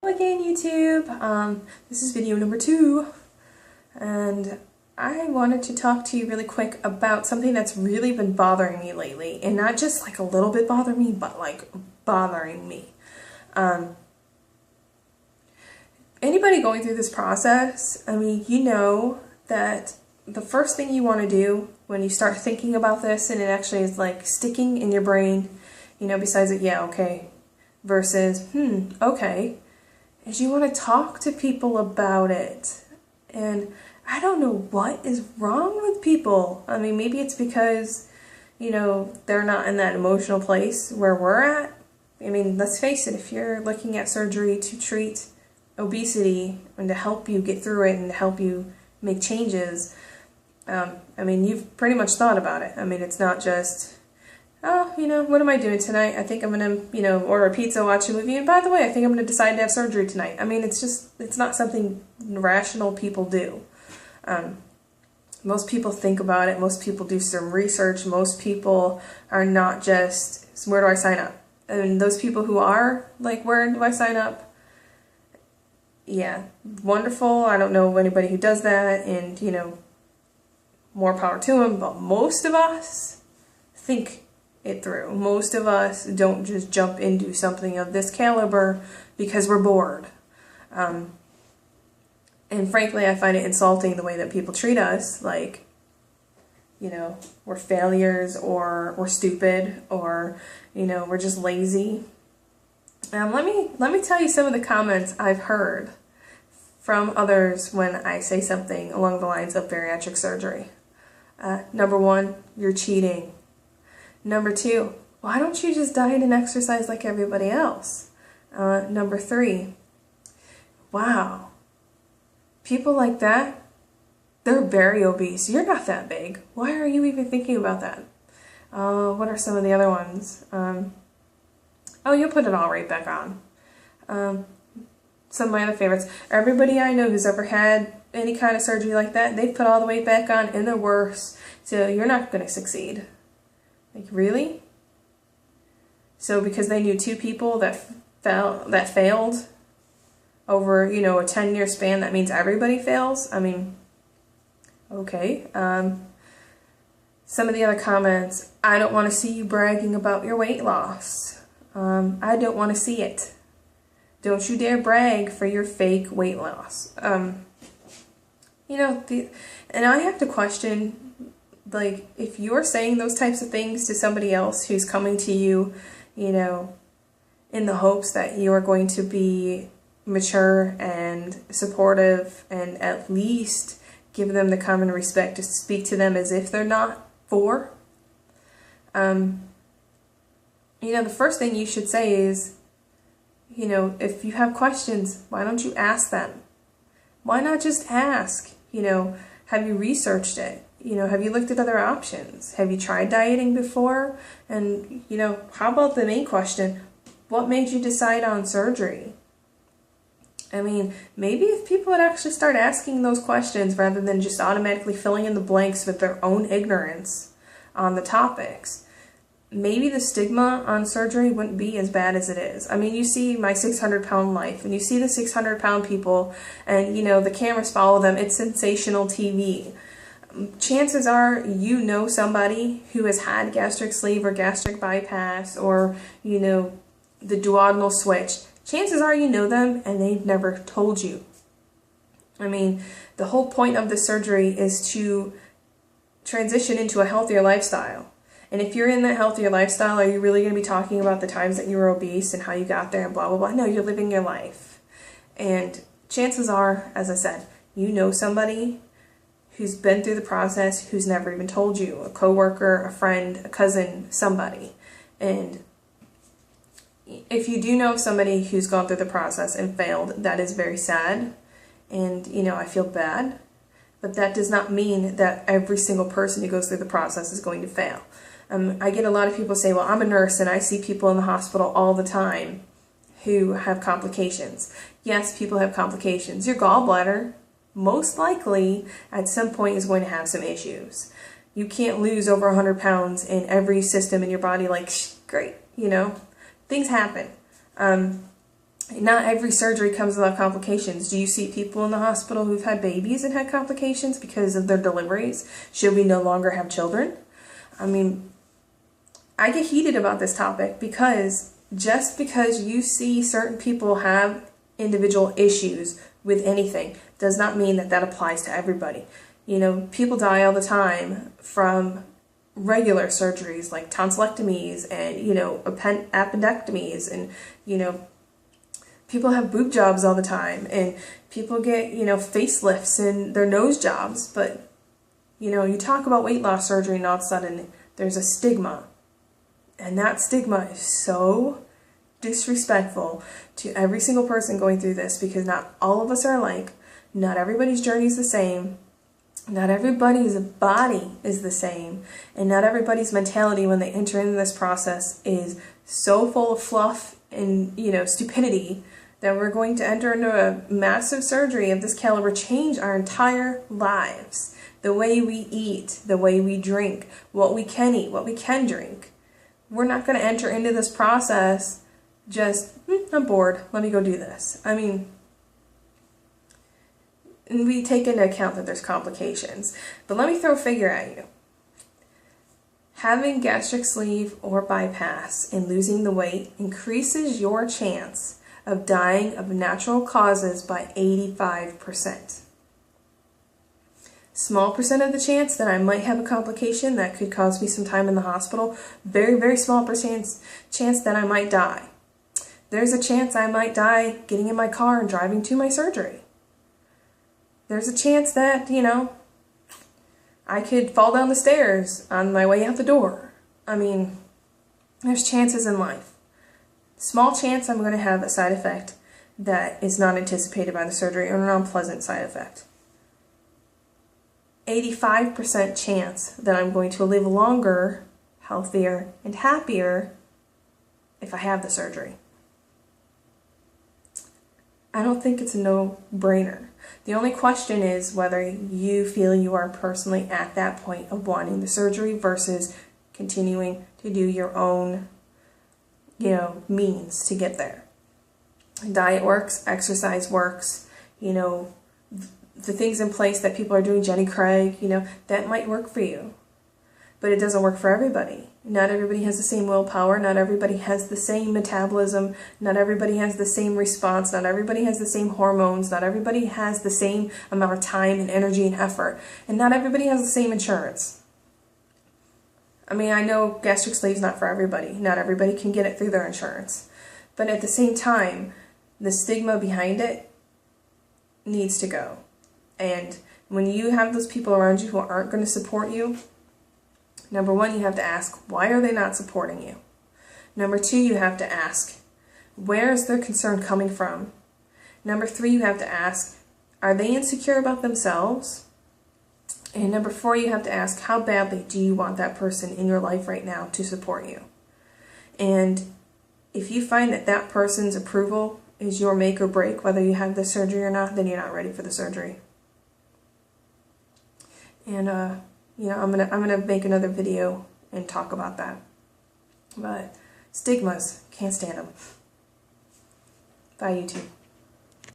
Again, YouTube. This is video number 2, and I wanted to talk to you really quick about something that's really been bothering me lately, and not just like a little bit bothering me, but like bothering me. Anybody going through this process, I mean, you know that the first thing you want to do when you start thinking about this, and it actually is like sticking in your brain, you know, besides it, yeah, okay, versus, okay, is you want to talk to people about it. And I don't know what is wrong with people. I mean, maybe it's because, you know, they're not in that emotional place where we're at. I mean, let's face it, if you're looking at surgery to treat obesity and to help you get through it and to help you make changes, I mean, you've pretty much thought about it. I mean, it's not just, oh, you know, what am I doing tonight? I think I'm going to, you know, order a pizza, watch a movie, and by the way, I think I'm going to decide to have surgery tonight. I mean, it's not something rational people do. Most people think about it. Most people do some research. Most people are not just, where do I sign up? And those people who are, like, where do I sign up? Yeah, wonderful. I don't know anybody who does that, and, you know, more power to them, but most of us think it through. Most of us don't just jump into something of this caliber because we're bored. And frankly, I find it insulting the way that people treat us, like, you know, we're failures, or we're stupid, or, you know, we're just lazy. Let me tell you some of the comments I've heard from others when I say something along the lines of bariatric surgery. Number 1, you're cheating. Number 2, why don't you just diet and exercise like everybody else? Number 3, wow, people like that, they're very obese. You're not that big. Why are you even thinking about that? What are some of the other ones? Oh, you'll put it all right back on. Some of my other favorites. Everybody I know who's ever had any kind of surgery like that, they've put all the weight back on and they're worse. So you're not going to succeed. Like, really? So because they knew 2 people that failed over, you know, a 10-year span, that means everybody fails? I mean, okay. Some of the other comments, I don't want to see you bragging about your weight loss. I don't want to see it. Don't you dare brag for your fake weight loss. You know, and I have to question, like, if you're saying those types of things to somebody else who's coming to you, you know, in the hopes that you are going to be mature and supportive and at least give them the common respect to speak to them as if they're not 4, you know, the first thing you should say is, you know, if you have questions, why don't you ask them? Why not just ask? You know, have you researched it? You know, have you looked at other options? Have you tried dieting before? And, you know, how about the main question, what made you decide on surgery? I mean, maybe if people would actually start asking those questions rather than just automatically filling in the blanks with their own ignorance on the topics, maybe the stigma on surgery wouldn't be as bad as it is. I mean, you see my 600-pound life, and you see the 600-pound people, and, you know, the cameras follow them. It's sensational TV. Chances are you know somebody who has had gastric sleeve or gastric bypass or, you know, the duodenal switch. Chances are you know them and they've never told you. I mean, the whole point of the surgery is to transition into a healthier lifestyle. And if you're in that healthier lifestyle, are you really going to be talking about the times that you were obese and how you got there and blah, blah, blah? No, you're living your life. And chances are, as I said, you know somebody who's been through the process who's never even told you, a coworker, a friend, a cousin, somebody. And if you do know somebody who's gone through the process and failed, that is very sad. And, you know, I feel bad. But that does not mean that every single person who goes through the process is going to fail. I get a lot of people say, well, I'm a nurse and I see people in the hospital all the time who have complications. Yes, people have complications. Your gallbladder, most likely, at some point is going to have some issues. You can't lose over 100 pounds in every system in your body like, great, you know. Things happen. Not every surgery comes without complications. Do you see people in the hospital who've had babies and had complications because of their deliveries? Should we no longer have children? I mean, I get heated about this topic because just because you see certain people have individual issues with anything does not mean that that applies to everybody. You know, people die all the time from regular surgeries like tonsillectomies and, you know, appendectomies, and, you know, people have boob jobs all the time, and people get, you know, facelifts and their nose jobs. But, you know, you talk about weight loss surgery and all of a sudden there's a stigma. And that stigma is so disrespectful to every single person going through this, because not all of us are alike. Not everybody's journey is the same. Not everybody's body is the same. And not everybody's mentality when they enter into this process is so full of fluff and, you know, stupidity that we're going to enter into a massive surgery of this caliber, change our entire lives. The way we eat, the way we drink, what we can eat, what we can drink. We're not going to enter into this process just, I'm bored, let me go do this. I mean, and we take into account that there's complications. But let me throw a figure at you. Having gastric sleeve or bypass and losing the weight increases your chance of dying of natural causes by 85%. Small percent of the chance that I might have a complication that could cause me some time in the hospital. Very, very small chance that I might die. There's a chance I might die getting in my car and driving to my surgery. There's a chance that, you know, I could fall down the stairs on my way out the door. I mean, there's chances in life. Small chance I'm going to have a side effect that is not anticipated by the surgery, or an unpleasant side effect. 85% chance that I'm going to live longer, healthier, and happier if I have the surgery. I don't think it's a no-brainer. The only question is whether you feel you are personally at that point of wanting the surgery versus continuing to do your own, you know, means to get there. Diet works, exercise works, you know, the things in place that people are doing, Jenny Craig, you know, that might work for you. But it doesn't work for everybody. Not everybody has the same willpower. Not everybody has the same metabolism. Not everybody has the same response. Not everybody has the same hormones. Not everybody has the same amount of time and energy and effort. And not everybody has the same insurance. I mean, I know gastric sleeve is not for everybody. Not everybody can get it through their insurance. But at the same time, the stigma behind it needs to go. And when you have those people around you who aren't going to support you, number one, you have to ask, why are they not supporting you? Number two, you have to ask, where is their concern coming from? Number three, you have to ask, are they insecure about themselves? And number four, you have to ask, how badly do you want that person in your life right now to support you? And if you find that that person's approval is your make or break, whether you have the surgery or not, then you're not ready for the surgery. And, you know, I'm gonna make another video and talk about that. But stigmas, can't stand them. Bye, YouTube.